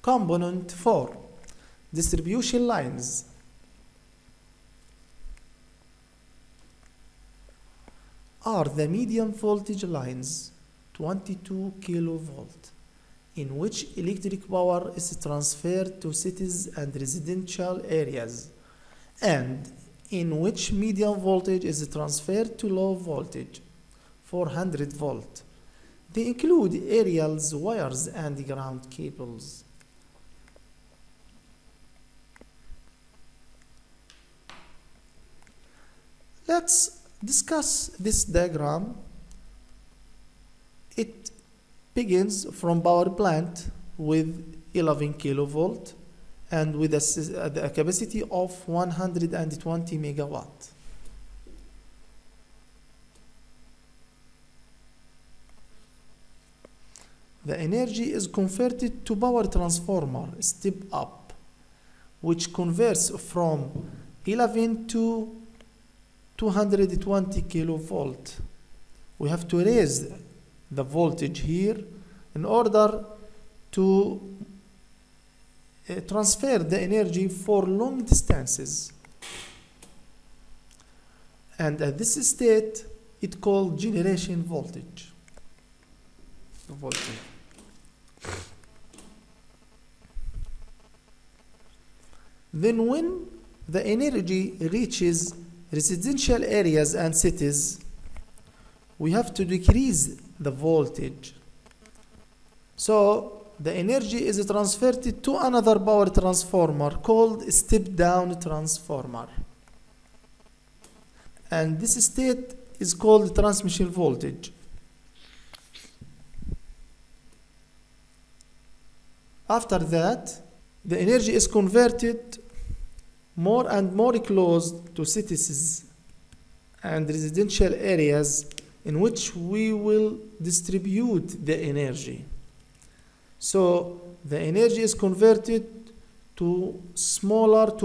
Component 4. Distribution lines. Are the medium voltage lines 22 kilovolt in which electric power is transferred to cities and residential areas, and in which medium voltage is transferred to low voltage 400 volt. They include aerials, wires, and ground cables. Let's discuss this diagram. It begins from power plant with 11 kilovolt and with a capacity of 120 megawatt. The energy is converted to power transformer step up, which converts from 11 to 220 kilovolt. We have to raise the voltage here in order to transfer the energy for long distances. And at this state, it's called generation voltage. Then when the energy reaches residential areas and cities, we have to decrease the voltage. So the energy is transferred to another power transformer called step-down transformer. And this state is called transmission voltage. After that, the energy is converted more and more close to cities and residential areas in which we will distribute the energy. So the energy is converted to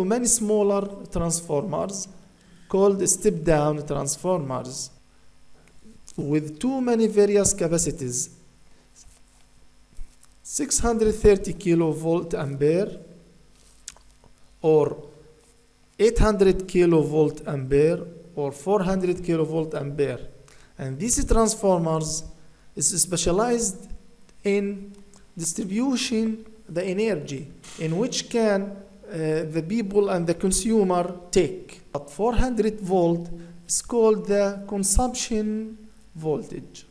many smaller transformers called step-down transformers with too many various capacities. 630 kilovolt ampere or 800 kilovolt ampere or 400 kilovolt ampere. And these transformers is specialized in distribution the energy in which can the people and the consumer take. But 400 volt is called the consumption voltage.